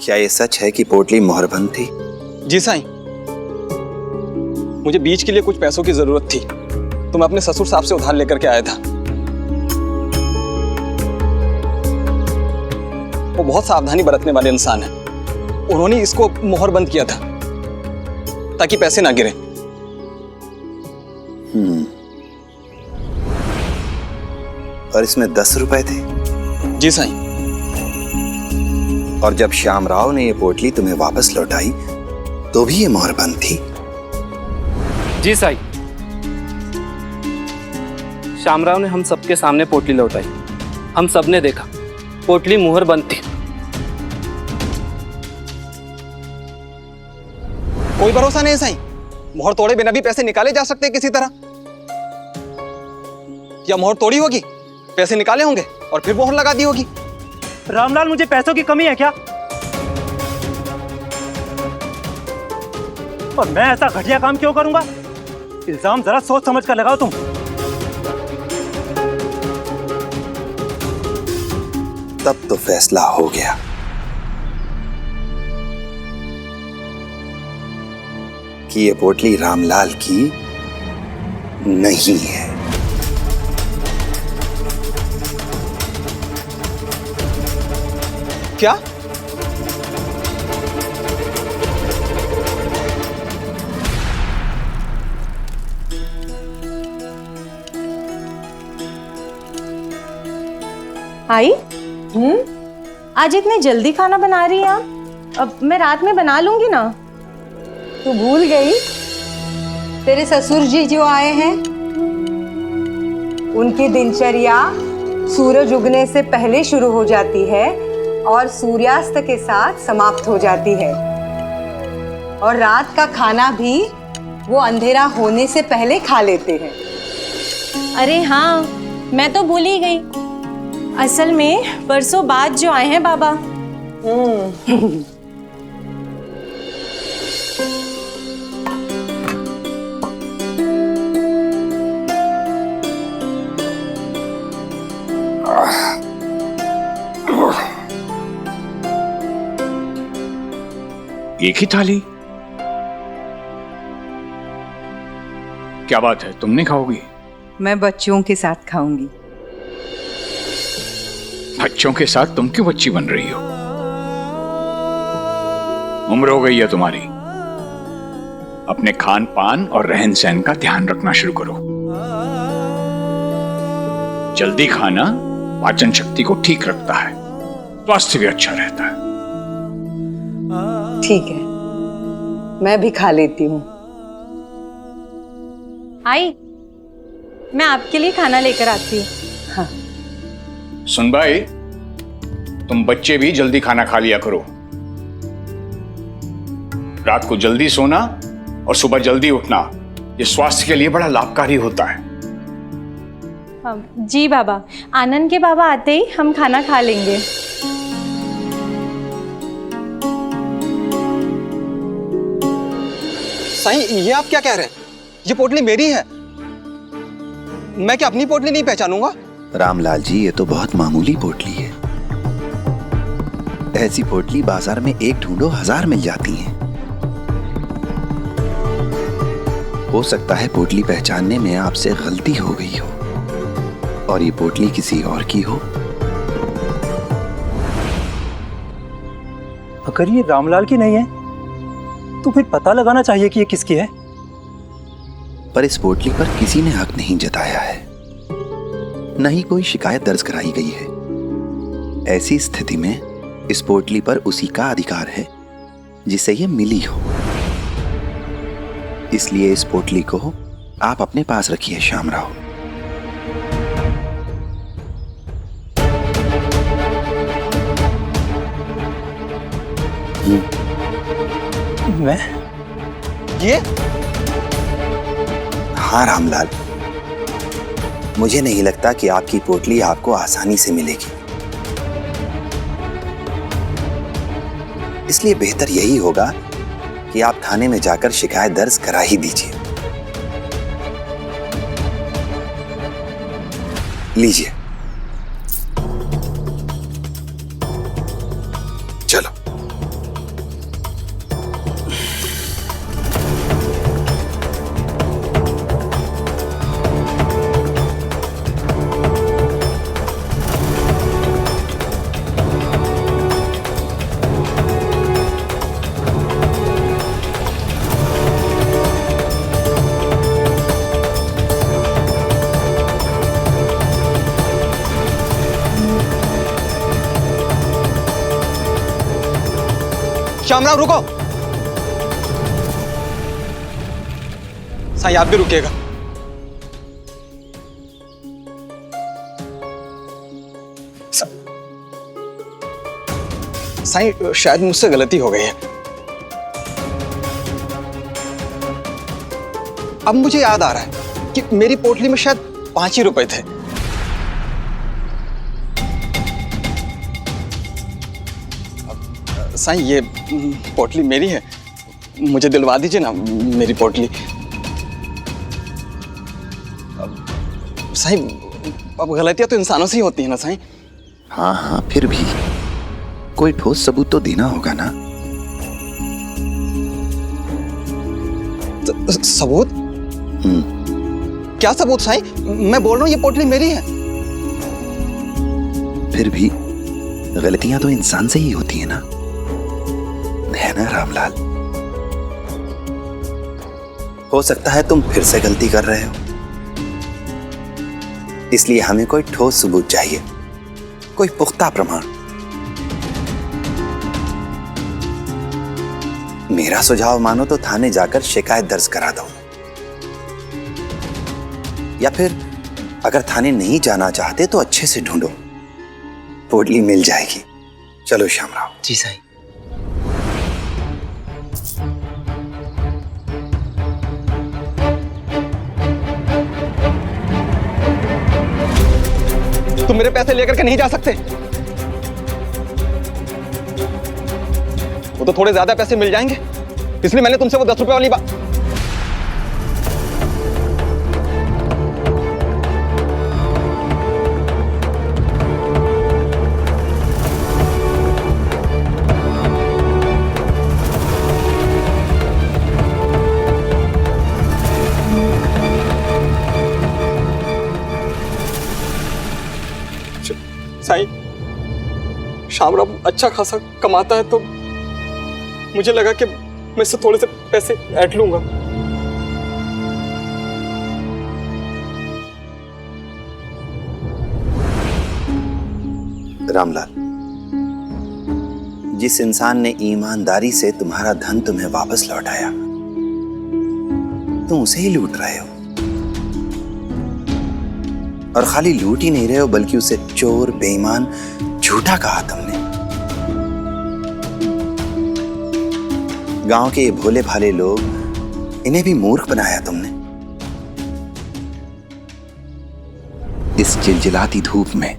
क्या ये सच है कि पोटली मोहरबंद थी? जी साईं, मुझे बीच के लिए कुछ पैसों की जरूरत थी, तो मैं अपने ससुर साहब से उधार लेकर के आया था। वो बहुत सावधानी बरतने वाले इंसान हैं। उन्होंने इसको मोहर बंद किया था ताकि पैसे ना गिरे। और इसमें 10 रुपए थे? जी साईं। और जब श्यामराव ने ये पोटली तुम्हें वापस लौटाई तो भी ये मोहर बंद थी? जी साईं, श्यामराव ने हम सबके सामने पोटली लौटाई, हम सबने देखा पोटली मुहर बंद थी। कोई भरोसा नहीं है साईं, मोहर तोड़े बिना भी पैसे निकाले जा सकते हैं किसी तरह। या मोहर तोड़ी होगी, पैसे निकाले होंगे और फिर मोहर लगा दी होगी। रामलाल, मुझे पैसों की कमी है क्या? और मैं ऐसा घटिया काम क्यों करूंगा? इल्जाम जरा सोच समझ कर लगाओ तुम। तब तो फैसला हो गया। कि ये पोटली रामलाल की नहीं है। क्या? आई? आज इतने जल्दी खाना बना रही हैं आप? अब मैं रात में बना लूंगी ना। तू भूल गई तेरे ससुर जी जो आए हैं, उनकी दिनचर्या सूरज उगने से पहले शुरू हो जाती है और सूर्यास्त के साथ समाप्त हो जाती है, और रात का खाना भी वो अंधेरा होने से पहले खा लेते हैं। अरे हाँ, मैं तो भूल ही गई। असल में परसों बाद जो आए हैं बाबा। एक ही थाली? क्या बात है, तुम नहीं खाओगी? मैं बच्चों के साथ खाऊंगी। बच्चों के साथ तुम क्यों बच्ची बन रही हो? उम्र हो गई है तुम्हारी। अपने खान पान और रहन सहन का ध्यान रखना शुरू करो। जल्दी खाना पाचन शक्ति को ठीक रखता है, स्वास्थ्य भी अच्छा रहता है। ठीक है, मैं भी खा लेती हूँ। आई, मैं आपके लिए खाना लेकर आती हूँ। हाँ। सुन भाई, तुम बच्चे भी जल्दी खाना खा लिया करो। रात को जल्दी सोना और सुबह जल्दी उठना, ये स्वास्थ्य के लिए बड़ा लाभकारी होता है। जी बाबा, आनंद के बाबा आते ही हम खाना खा लेंगे। साईं, ये आप क्या कह रहे हैं? ये पोटली मेरी है। मैं क्या अपनी पोटली नहीं पहचानूंगा? रामलाल जी, ये तो बहुत मामूली पोटली है। ऐसी पोटली बाजार में एक ढूंढो 1000 मिल जाती हैं। हो सकता है पोटली पहचानने में आपसे गलती हो गई हो और ये पोटली किसी और की हो। अगर ये रामलाल की नहीं है तो फिर पता लगाना चाहिए कि ये किसकी है। पर इस पोटली पर किसी ने हक नहीं जताया है, न ही कोई शिकायत दर्ज कराई गई है। ऐसी स्थिति में इस पोटली पर उसी का अधिकार है जिसे ये मिली हो। इसलिए इस पोटली को आप अपने पास रखिए श्यामराव। मैं ये? हाँ रामलाल, मुझे नहीं लगता कि आपकी पोटली आपको आसानी से मिलेगी। इसलिए बेहतर यही होगा कि आप थाने में जाकर शिकायत दर्ज करा ही दीजिए। लीजिए, चलो। श्यामराव, रुको। साईं, आप भी रुकिएगा। साईं, शायद मुझसे गलती हो गई है। अब मुझे याद आ रहा है कि मेरी पोटली में शायद 5 ही रुपए थे। साईं, ये पोटली मेरी है, मुझे दिलवा दीजिए ना मेरी पोटली। साईं, अब गलतियां तो इंसानों से ही होती है ना साईं। हाँ हाँ, फिर भी कोई ठोस सबूत तो देना होगा ना। सबूत? क्या सबूत साईं? मैं बोल रहा हूं ये पोटली मेरी है। फिर भी गलतियां तो इंसान से ही होती है ना रामलाल। हो सकता है तुम फिर से गलती कर रहे हो, इसलिए हमें कोई ठोस सबूत चाहिए, कोई पुख्ता प्रमाण। मेरा सुझाव मानो तो थाने जाकर शिकायत दर्ज करा दो, या फिर अगर थाने नहीं जाना चाहते तो अच्छे से ढूंढो, पोटली मिल जाएगी। चलो श्यामराव। जी साईं। तुम मेरे पैसे लेकर के नहीं जा सकते। वो तो थोड़े ज्यादा पैसे मिल जाएंगे, इसलिए मैंने तुमसे वो 10 रुपए वाली बात। श्यामराव अच्छा खासा कमाता है, तो मुझे लगा कि मैं इससे थोड़े से पैसे ऐंठ लूंगा। रामलाल, जिस इंसान ने ईमानदारी से तुम्हारा धन तुम्हें वापस लौटाया, तुम उसे ही लूट रहे हो। और खाली लूट ही नहीं रहे हो, बल्कि उसे चोर, बेईमान, झूठा कहा तुमने। गांव के ये भोले भाले लोग, इन्हें भी मूर्ख बनाया तुमने। इस चिलचिलाती धूप में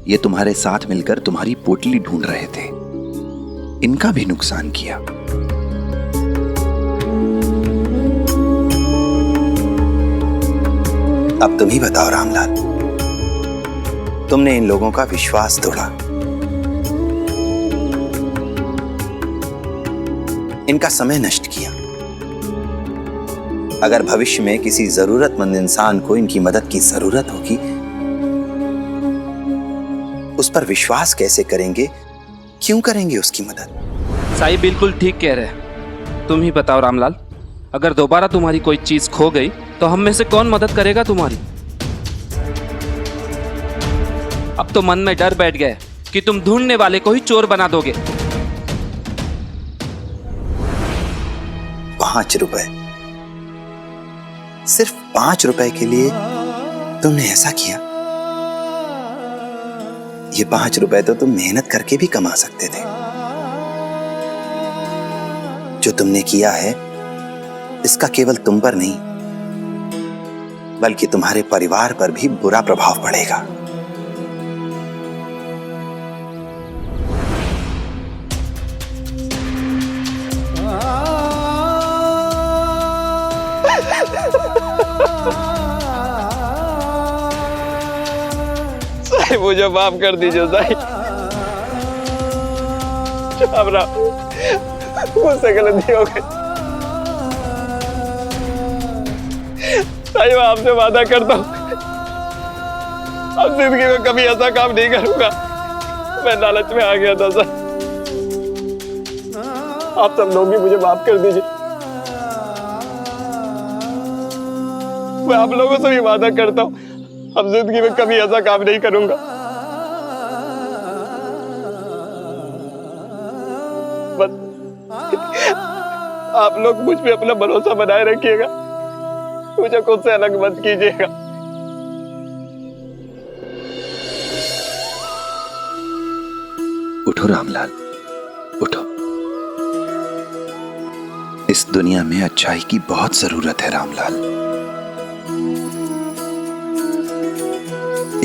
ये तुम्हारे साथ मिलकर तुम्हारी पोटली ढूंढ रहे थे, इनका भी नुकसान किया। अब तुम ही बताओ रामलाल, तुमने इन लोगों का विश्वास तोड़ा, इनका समय नष्ट किया। अगर भविष्य में किसी जरूरतमंद इंसान को इनकी मदद की जरूरत होगी, उस पर विश्वास कैसे करेंगे? क्यों करेंगे उसकी मदद? साईं बिल्कुल ठीक कह रहे। तुम ही बताओ रामलाल, अगर दोबारा तुम्हारी कोई चीज खो गई तो हम में से कौन मदद करेगा तुम्हारी? अब तो मन में डर बैठ गया कि तुम ढूंढने वाले को ही चोर बना दोगे। 5 रुपए, सिर्फ 5 रुपए के लिए तुमने ऐसा किया? ये 5 रुपए तो तुम मेहनत करके भी कमा सकते थे। जो तुमने किया है, इसका केवल तुम पर नहीं, बल्कि तुम्हारे परिवार पर भी बुरा प्रभाव पड़ेगा। साईं मुझे माफ कर दीजिए साईं। श्यामराव, मुझसे गलती हो गई। साईं मैं आपसे वादा करता हूँ, अब जिंदगी में कभी ऐसा काम नहीं करूंगा। मैं लालच में आ गया था सर। आप सब लोग भी मुझे माफ कर दीजिए। मैं आप लोगों से भी वादा करता हूँ, अब जिंदगी में कभी ऐसा काम नहीं करूंगा। बस आप लोग मुझ पे अपना भरोसा बनाए रखिएगा, मुझे खुद से अलग मत कीजिएगा। उठो रामलाल, उठो। इस दुनिया में अच्छाई की बहुत जरूरत है रामलाल,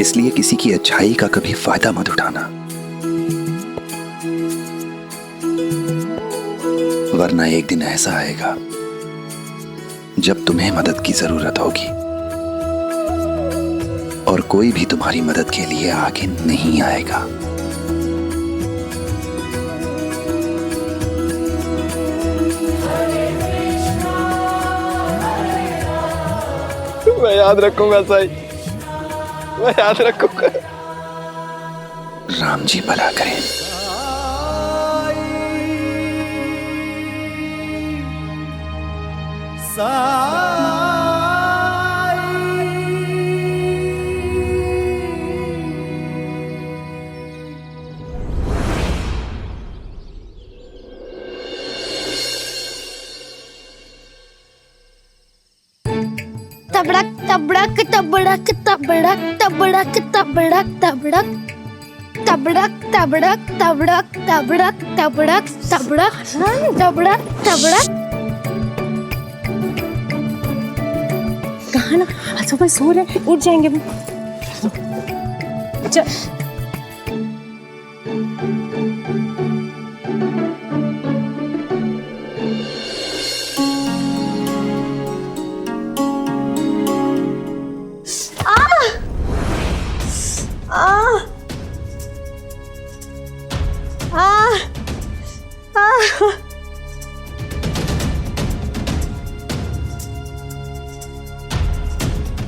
इसलिए किसी की अच्छाई का कभी फायदा मत उठाना, वरना एक दिन ऐसा आएगा जब तुम्हें मदद की जरूरत होगी और कोई भी तुम्हारी मदद के लिए आगे नहीं आएगा। मैं याद रखूंगा साईं, मैं याद रखूंगा। राम जी भला करें। तबड़क तबड़क तबड़क तबड़क तबड़क तबड़क तबड़क तबड़क तबड़क तबड़क तबड़क तबड़क तबड़क तबड़क तबड़क। कहा ना सुबह सो रहे, उठ जाएंगे वो।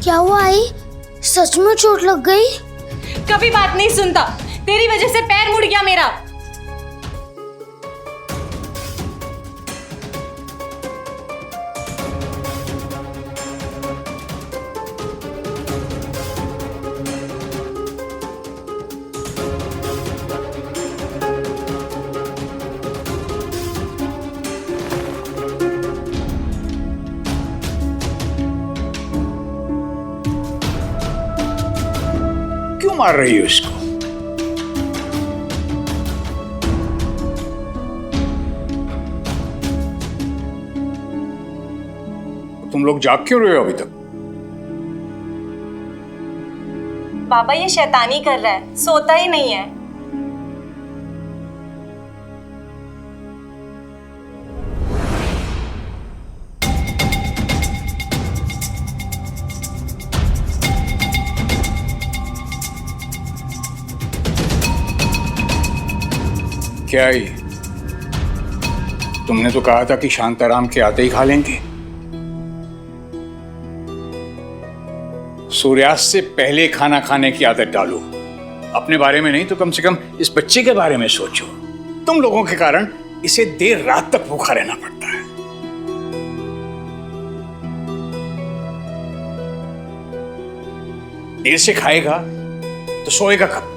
क्या हुआ आई? सच में चोट लग गई? कभी बात नहीं सुनता। तेरी वजह से पैर मुड़ गया मेरा। क्यों मार रही हो इसको? तुम लोग जाग क्यों रहे हो अभी तक? बाबा ये शैतानी कर रहा है, सोता ही नहीं है। क्या ये? तुमने तो कहा था कि शांताराम के आते ही खा लेंगे। सूर्यास्त से पहले खाना खाने की आदत डालो। अपने बारे में नहीं तो कम से कम इस बच्चे के बारे में सोचो। तुम लोगों के कारण इसे देर रात तक भूखा रहना पड़ता है। देर से खाएगा तो सोएगा कब?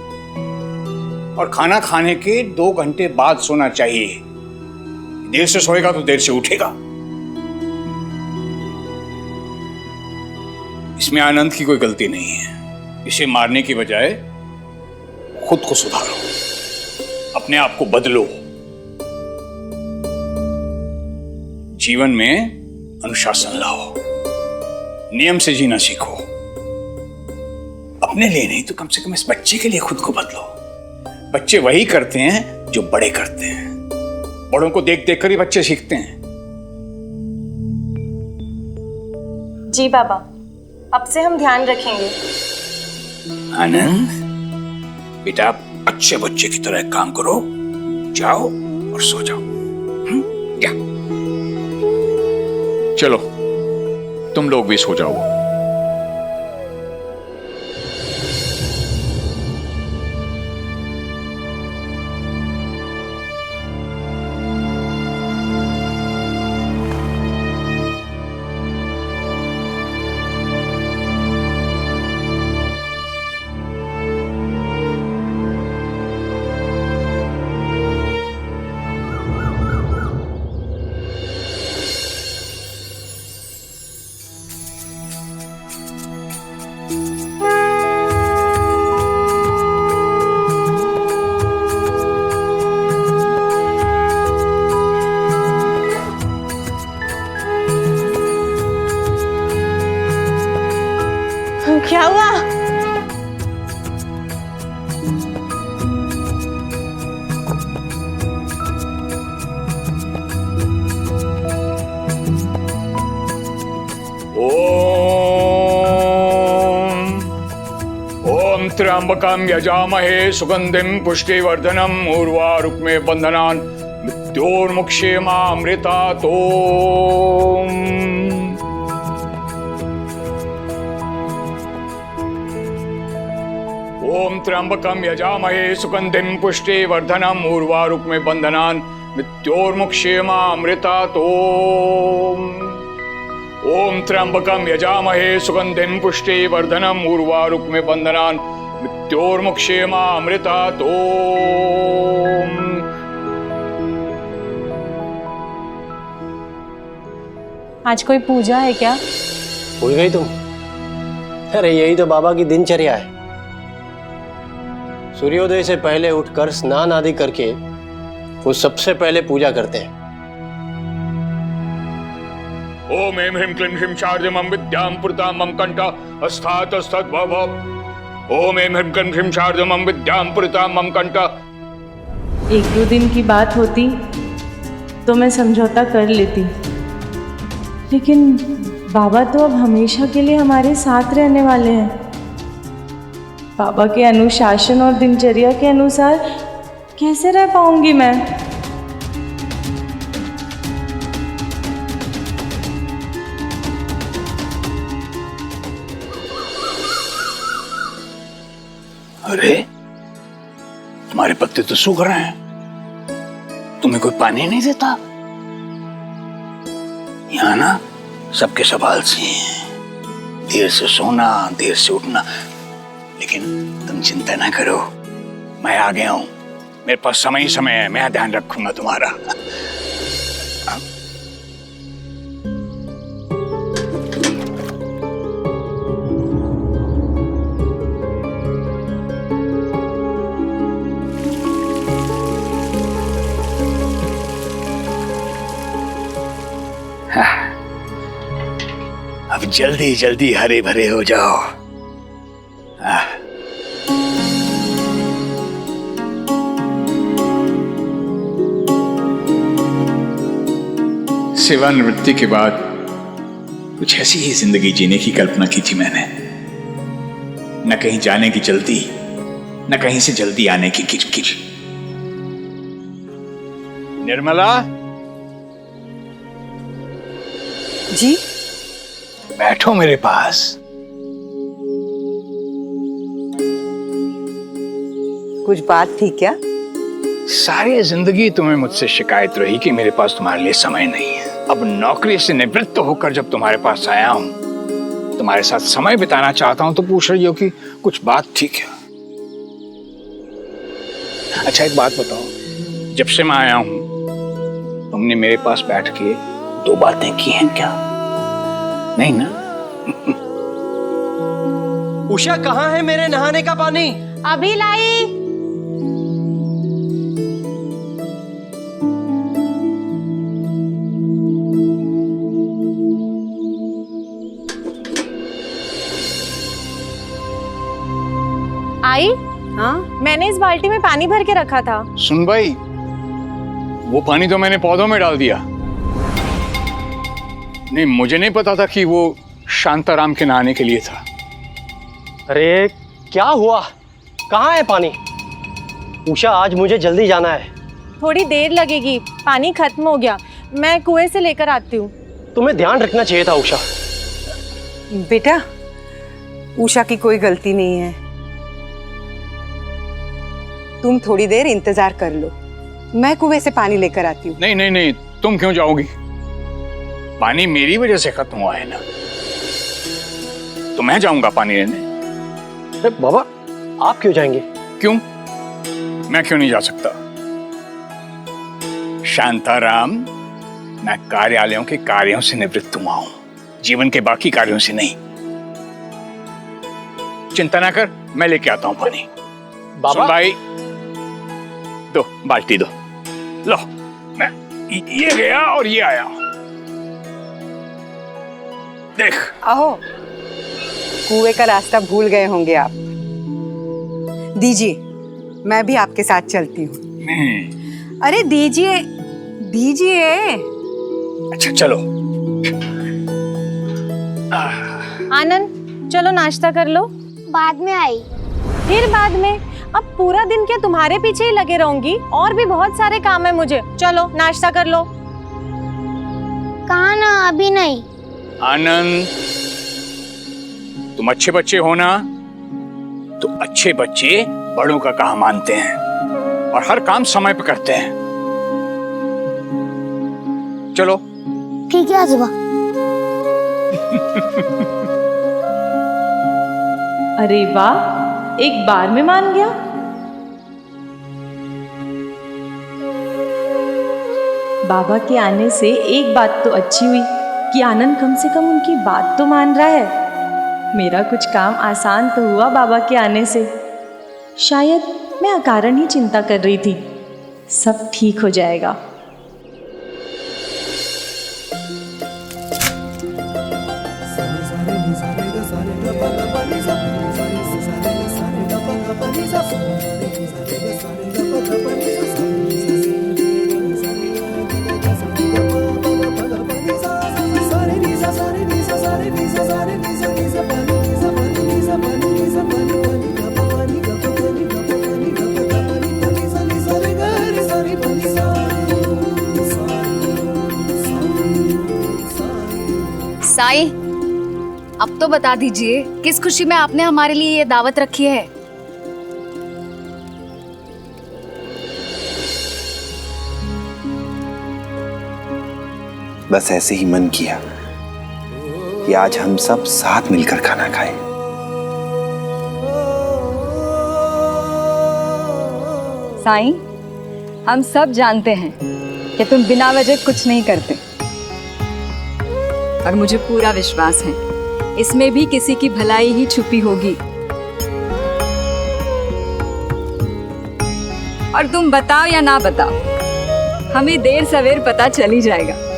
और खाना खाने के 2 घंटे बाद सोना चाहिए। देर से सोएगा तो देर से उठेगा। इसमें आनंद की कोई गलती नहीं है। इसे मारने की बजाय खुद को सुधारो, अपने आप को बदलो। जीवन में अनुशासन लाओ, नियम से जीना सीखो। अपने लिए नहीं तो कम से कम इस बच्चे के लिए खुद को बदलो। बच्चे वही करते हैं जो बड़े करते हैं। बड़ों को देख देख कर ही बच्चे सीखते हैं। जी बाबा, अब से हम ध्यान रखेंगे। आनंद बेटा, अच्छे बच्चे की तरह काम करो। जाओ और सो जाओ। क्या? चलो तुम लोग भी सो जाओ। क्या हुआ? ओम त्र्यंबकं यजामहे सुगंधिं पुष्टिवर्धनम् उर्वारुक्मे बंधनान् मृत्योर्मुक्षेमामृतात्। ओम त्र्यंबकं यजामहे सुगंधिं पुष्टिवर्धनम् उर्वारुक्मे बंधनान् मृत्योर्मुक्षेमामृतात्। ओम त्र्यंबकं यजामहे सुगंधिं पुष्टिवर्धनम् उर्वारुक्मे बंधनान् मृत्योर्मुक्षेमामृतात्। आज कोई पूजा है क्या? भूल गई तुम? अरे यही तो बाबा की दिनचर्या है। सूर्योदय से पहले उठकर स्नान आदि करके वो सबसे पहले पूजा करते हैं। ओम ऐं ह्रीं क्लीं श्रीं शारदेमं विद्यां पुरतां मम कंठा अस्तात् अस्तात् भव। ओम ऐं ह्रीं क्लीं श्रीं शारदेमं विद्यां पुरतां मम कंठा। 1-2 दिन की बात होती तो मैं समझौता कर लेती, लेकिन बाबा तो अब हमेशा के लिए हमारे साथ रहने वाले हैं। बाबा के अनुशासन और दिनचर्या के अनुसार कैसे रह पाऊंगी मैं? अरे तुम्हारे पत्ते तो सूख रहे हैं, तुम्हें कोई पानी नहीं देता? यहाँ ना सबके सब आलसी हैं, देर से सोना, देर से उठना। लेकिन तुम चिंता ना करो, मैं आ गया हूं, मेरे पास समय ही समय है, मैं ध्यान रखूंगा तुम्हारा। अब जल्दी जल्दी हरे भरे हो जाओ। सेवानिवृत्ति के बाद कुछ ऐसी ही जिंदगी जीने की कल्पना की थी मैंने। न कहीं जाने की जल्दी, न कहीं से जल्दी आने की किचकिच। निर्मला जी, बैठो मेरे पास। कुछ बात थी क्या? सारी जिंदगी तुम्हें मुझसे शिकायत रही कि मेरे पास तुम्हारे लिए समय नहीं है। अब नौकरी से निवृत्त होकर जब तुम्हारे पास आया हूं, तुम्हारे साथ समय बिताना चाहता हूं, तो पूछ रही हो कि कुछ बात थी क्या? अच्छा एक बात बताओ, जब से मैं आया हूं तुमने मेरे पास बैठ के 2 बातें की हैं क्या? नहीं ना? उषा, कहाँ है मेरे नहाने का पानी? अभी लाई। आई? हाँ, मैंने इस बाल्टी में पानी भर के रखा था। सुन भाई, वो पानी तो मैंने पौधों में डाल दिया। नहीं, मुझे नहीं पता था कि वो शांताराम के नहाने के लिए था। अरे क्या हुआ? कहाँ है पानी? उषा, आज मुझे जल्दी जाना है। थोड़ी देर लगेगी, पानी खत्म हो गया, मैं कुएं से लेकर आती हूँ। तुम्हें ध्यान रखना चाहिए था उषा। बेटा, उषा की कोई गलती नहीं है। तुम थोड़ी देर इंतजार कर लो, मैं कुएं से पानी लेकर आती हूँ। नहीं नहीं नहीं, तुम क्यों जाओगी? पानी मेरी वजह से खत्म हुआ है ना, तो मैं जाऊंगा पानी लेने। अरे बाबा, आप क्यों जाएंगे? क्यों? मैं क्यों नहीं जा सकता? शांताराम, मैं कार्यालयों के कार्यों से निवृत्त हुआ हूं, जीवन के बाकी कार्यों से नहीं। चिंता ना कर, मैं लेके आता हूं पानी। बाबा, सुन भाई, दो बाल्टी दो। लो, मैं ये गया और ये आया। देख। आहो, कुएं का रास्ता भूल गए होंगे आप। दीजिए, मैं भी आपके साथ चलती हूँ। अरे दीजिए, दीजिए। अच्छा चलो। आनंद, चलो नाश्ता कर लो। बाद में आई। फिर बाद में? अब पूरा दिन क्या तुम्हारे पीछे ही लगे रहूंगी? और भी बहुत सारे काम है मुझे। चलो नाश्ता कर लो। कहाँ ना, अभी नहीं। आनंद, तुम अच्छे बच्चे हो ना, तो अच्छे बच्चे बड़ों का कहा मानते हैं और हर काम समय पे करते हैं। चलो। ठीक है आजोबा। अरे वाह, एक बार में मान गया। बाबा के आने से एक बात तो अच्छी हुई कि आनंद कम से कम उनकी बात तो मान रहा है। मेरा कुछ काम आसान तो हुआ बाबा के आने से। शायद मैं अकारण ही चिंता कर रही थी। सब ठीक हो जाएगा। साई, अब तो बता दीजिए किस खुशी में आपने हमारे लिए ये दावत रखी है? बस ऐसे ही मन किया कि आज हम सब साथ मिलकर खाना खाएं। साईं, हम सब जानते हैं कि तुम बिना वजह कुछ नहीं करते, और मुझे पूरा विश्वास है इसमें भी किसी की भलाई ही छुपी होगी। और तुम बताओ या ना बताओ, हमें देर सवेर पता चल ही जाएगा।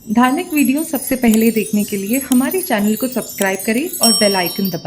धार्मिक वीडियो सबसे पहले देखने के लिए हमारे चैनल को सब्सक्राइब करें और बेल आइकन दबाएं।